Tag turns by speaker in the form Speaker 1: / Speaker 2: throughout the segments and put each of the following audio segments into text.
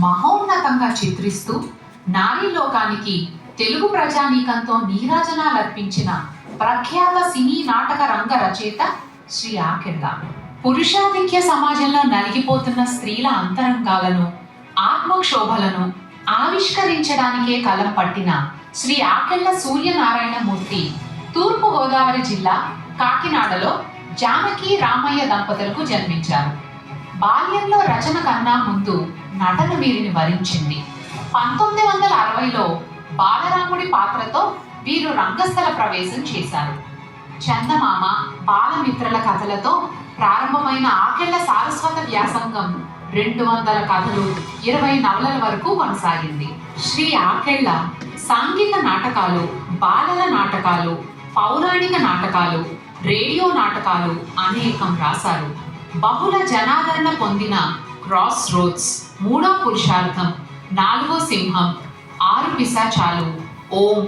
Speaker 1: మహోన్నతంగా చిత్రిస్తూ నారీ లోకానికి తెలుగు ప్రజానీకంతో నీరాజనాలర్పించిన ప్రఖ్యాత సినీ నాటక రంగ రచయిత శ్రీ ఆకెళ్ళ. పురుషాధిక్య సమాజంలో నలిగిపోతున్న స్త్రీల అంతరంగాలను, ఆత్మక్షోభలను ఆవిష్కరించడానికే కలం పట్టిన శ్రీ ఆకెళ్ళ సూర్యనారాయణమూర్తి తూర్పు గోదావరి జిల్లా కాకినాడలో జానకి రామయ్య దంపతులకు జన్మించారు. బాల్యంలో రచన కన్నా ముందు నటన వీరిని వరించింది. 1960లో బాలరాముడి పాత్రతో వీరు రంగస్థల ప్రవేశం చేశారు. చందమామ, బాలమిత్రల కథలతో ప్రారంభమైన ఆకెళ్ళ సారస్వత వ్యాసంగం 200 కథలు, 20 నవలల వరకు కొనసాగింది. శ్రీ ఆకెళ్ళ సాంఘిక నాటకాలు, బాలల నాటకాలు, పౌరాణిక నాటకాలు, రేడియో నాటకాలు అనేకం రాశారు. బహుళ జనాదరణ పొందిన క్రాస్ రోడ్స్, మూడో పురుషార్థం, నాలుగో సింహం, 6 పిశాచాలు, ఓం,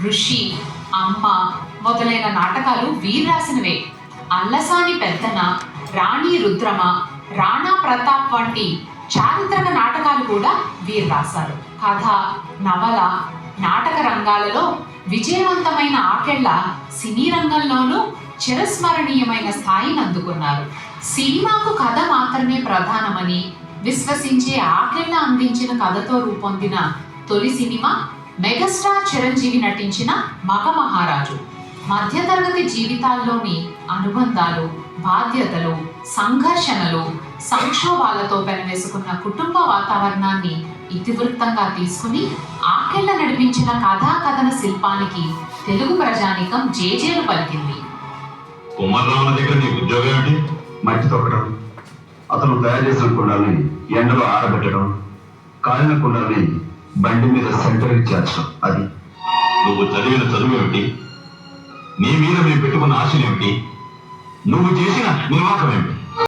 Speaker 1: ఋషి, అమ్మ మొదలైన నాటకాలు వీరు రాసినవే. అల్లసాని పెద్దన, రాణి రుద్రమ, రాణా ప్రతాప్ వంటి చారిత్రక నాటకాలు కూడా వీరు రాశారు. కథ, నవల, నాటక రంగాలలో విజయవంతమైన ఆకెళ్ళ సినీ రంగంలోనూ చిరస్మరణీయమైన స్థాయిని అందుకున్నారు. సినిమాకు కథ మాత్రమే ప్రధానమని విశ్వసించే ఆకెళ్ళ అందించిన కథతో రూపొందిన తొలి సినిమా మెగాస్టార్ చిరంజీవి నటించిన మగమహారాజు. మధ్యతరగతి జీవితాల్లోని అనుబంధాలు, బాధ్యతలు, సంఘర్షణలు, సంక్షోభాలతో పెనవేసుకున్న కుటుంబ వాతావరణాన్ని ఇతివృత్తంగా తీసుకుని ఆకెళ్ళ నడిపించిన కథాకథన శిల్పానికి తెలుగు ప్రజానీకం జేజేలు పలికింది.
Speaker 2: కుమారరావు దగ్గర నీ ఉద్యోగం ఏమిటి?
Speaker 3: మట్టి తొక్కడం, అతను తయారు చేసిన కుండాలని ఎండలో ఆరబెట్టడం, కాలిన కుండాలని బండి మీద సెంటర్కి చేర్చడం. అది
Speaker 2: నువ్వు చదివిన చదువు ఏమిటి? నీ మీద మేము పెట్టుకున్న ఆశలు ఏమిటి? నువ్వు చేసిన నిర్వాహకం ఏమిటి?